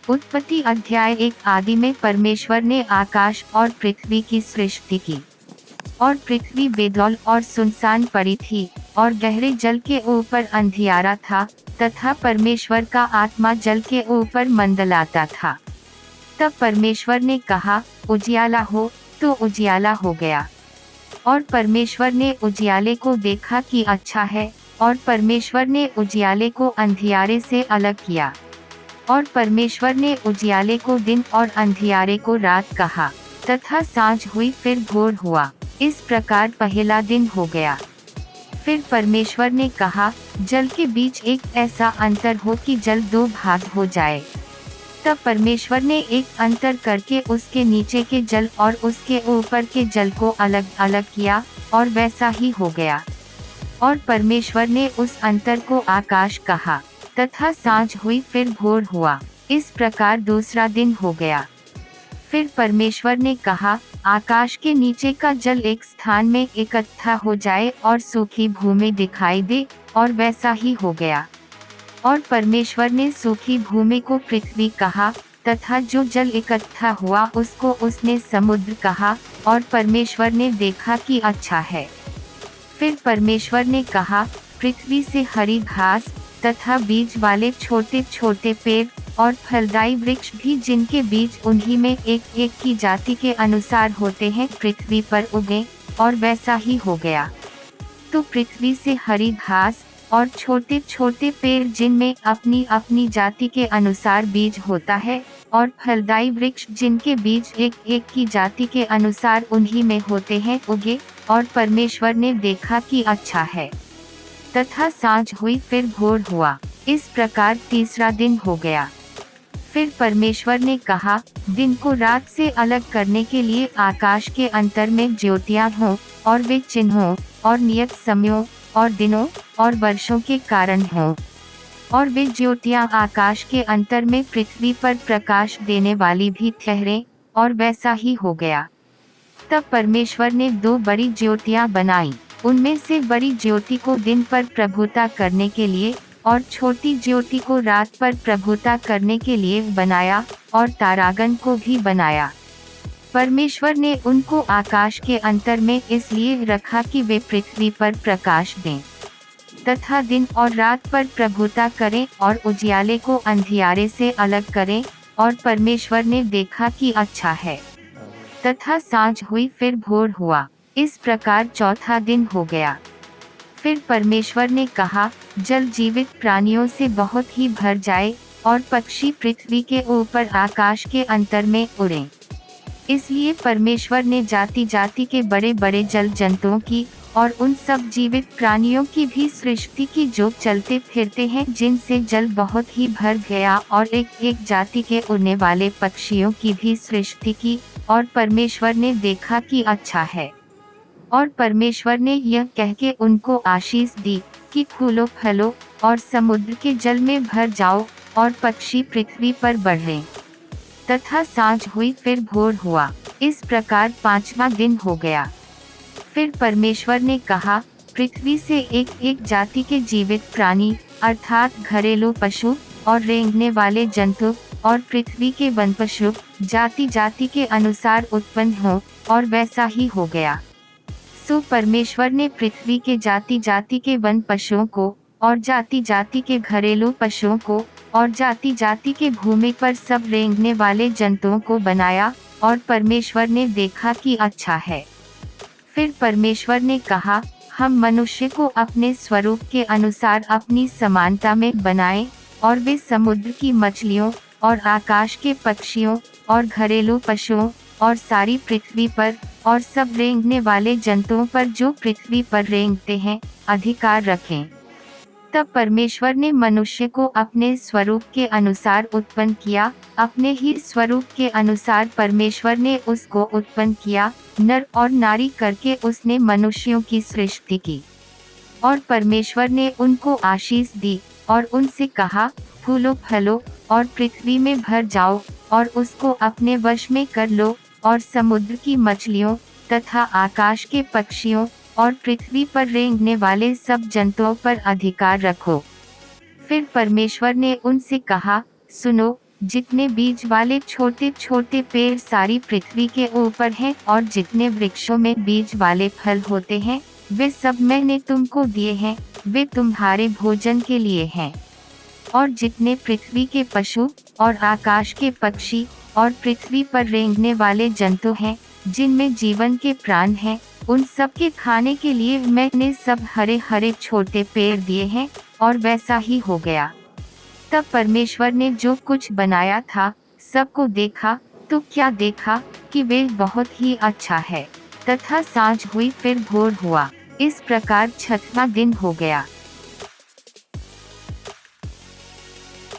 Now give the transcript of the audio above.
उत्पत्ति अध्याय 1। आदि में परमेश्वर ने आकाश और पृथ्वी की सृष्टि की, और पृथ्वी बेदौल और सुनसान पड़ी थी, और गहरे जल के ऊपर अंधियारा था, तथा परमेश्वर का आत्मा जल के ऊपर मंडलाता था। तब परमेश्वर ने कहा, उजियाला हो, तो उजियाला हो गया। और परमेश्वर ने उजियाले को देखा कि अच्छा है, और परमेश्वर ने उजियाले को अंधियारे से अलग किया। और परमेश्वर ने उजियाले को दिन और अंधियारे को रात कहा। तथा सांझ हुई फिर भोर हुआ। इस प्रकार पहला दिन हो गया। फिर परमेश्वर ने कहा, जल के बीच एक ऐसा अंतर हो कि जल दो भाग हो जाए। तब परमेश्वर ने एक अंतर करके उसके नीचे के जल और उसके ऊपर के जल को अलग अलग किया, और वैसा ही हो गया। और परमेश्वर ने उस अंतर को आकाश कहा। तथा सांझ हुई फिर भोर हुआ। इस प्रकार दूसरा दिन हो गया। फिर परमेश्वर ने कहा, आकाश के नीचे का जल एक स्थान में इकट्ठा हो जाए और सूखी भूमि दिखाई दे, और वैसा ही हो गया। और परमेश्वर ने सूखी भूमि को पृथ्वी कहा, तथा जो जल इकट्ठा हुआ उसको उसने समुद्र कहा। और परमेश्वर ने देखा कि अच्छा है। फिर परमेश्वर ने कहा, पृथ्वी से हरी घास तथा बीज वाले छोटे छोटे पेड़ और फलदायी वृक्ष भी, जिनके बीज उन्हीं में एक एक की जाति के अनुसार होते हैं, पृथ्वी पर उगे, और वैसा ही हो गया। तो पृथ्वी से हरी घास और छोटे छोटे पेड़, जिनमें अपनी अपनी जाति के अनुसार बीज होता है, और फलदायी वृक्ष, जिनके बीज एक एक की जाति के अनुसार उन्हीं में होते हैं, उगे। और परमेश्वर ने देखा कि अच्छा है। तथा सांझ हुई फिर भोर हुआ। इस प्रकार तीसरा दिन हो गया। फिर परमेश्वर ने कहा, दिन को रात से अलग करने के लिए आकाश के अंतर में ज्योतियां हों, और वे चिन्हों और नियत समयों और दिनों और वर्षों के कारण हों। और वे ज्योतियां आकाश के अंतर में पृथ्वी पर प्रकाश देने वाली भी ठहरें, और वैसा ही हो गया। तब परमेश्वर ने दो बड़ी ज्योतियां बनाई। उनमें से बड़ी ज्योति को दिन पर प्रभुता करने के लिए, और छोटी ज्योति को रात पर प्रभुता करने के लिए बनाया, और तारागण को भी बनाया। परमेश्वर ने उनको आकाश के अंतर में इसलिए रखा कि वे पृथ्वी पर प्रकाश दें, तथा दिन और रात पर प्रभुता करें, और उजियाले को अंधियारे से अलग करें। और परमेश्वर ने देखा कि अच्छा है। तथा सांझ हुई फिर भोर हुआ। इस प्रकार चौथा दिन हो गया। फिर परमेश्वर ने कहा, जल जीवित प्राणियों से बहुत ही भर जाए, और पक्षी पृथ्वी के ऊपर आकाश के अंतर में उड़ें। इसलिए परमेश्वर ने जाति जाति के बड़े बड़े जल जंतुओं की, और उन सब जीवित प्राणियों की भी सृष्टि की, जो चलते फिरते हैं, जिनसे जल बहुत ही भर गया, और एक एक जाति के उड़ने वाले पक्षियों की भी सृष्टि की। और परमेश्वर ने देखा कि अच्छा है। और परमेश्वर ने यह कह के उनको आशीष दी कि फूलो फलो, और समुद्र के जल में भर जाओ, और पक्षी पृथ्वी पर बढ़ें। तथा सांझ हुई फिर भोर हुआ। इस प्रकार पांचवा दिन हो गया। फिर परमेश्वर ने कहा, पृथ्वी से एक एक जाति के जीवित प्राणी, अर्थात घरेलू पशु और रेंगने वाले जंतु, और पृथ्वी के वन पशु, जाति जाति के अनुसार उत्पन्न हो, और वैसा ही हो गया। सो परमेश्वर ने पृथ्वी के जाति जाति के वन पशुओं को, और जाति जाति के घरेलू पशुओं को, और जाति जाति के भूमि पर सब रेंगने वाले जंतुओं को बनाया। और परमेश्वर ने देखा कि अच्छा है। फिर परमेश्वर ने कहा, हम मनुष्य को अपने स्वरूप के अनुसार अपनी समानता में बनाएं, और वे समुद्र की मछलियों, और आकाश के पक्षियों, और घरेलू पशुओं, और सारी पृथ्वी पर, और सब रेंगने वाले जंतुओं पर जो पृथ्वी पर रेंगते हैं, अधिकार रखें। तब परमेश्वर ने मनुष्य को अपने स्वरूप के अनुसार उत्पन्न किया। अपने ही स्वरूप के अनुसार परमेश्वर ने उसको उत्पन्न किया, नर और नारी करके उसने मनुष्यों की सृष्टि की। और परमेश्वर ने उनको आशीष दी, और उनसे कहा, फूलो फलो, और पृथ्वी में भर जाओ, और उसको अपने वश में कर लो, और समुद्र की मछलियों तथा आकाश के पक्षियों, और पृथ्वी पर रेंगने वाले सब जंतुओं पर अधिकार रखो। फिर परमेश्वर ने उनसे कहा, सुनो, जितने बीज वाले छोटे छोटे पेड़ सारी पृथ्वी के ऊपर हैं, और जितने वृक्षों में बीज वाले फल होते हैं, वे सब मैंने तुमको दिए हैं, वे तुम्हारे भोजन के लिए हैं। और जितने पृथ्वी के पशु और आकाश के पक्षी और पृथ्वी पर रेंगने वाले जंतु हैं, जिनमें जीवन के प्राण हैं, उन सब के खाने के लिए मैंने सब हरे हरे छोटे पेड़ दिए हैं। और वैसा ही हो गया। तब परमेश्वर ने जो कुछ बनाया था, सबको देखा, तो क्या देखा कि वे बहुत ही अच्छा है। तथा सांझ हुई फिर भोर हुआ। इस प्रकार छठवां दिन हो गया।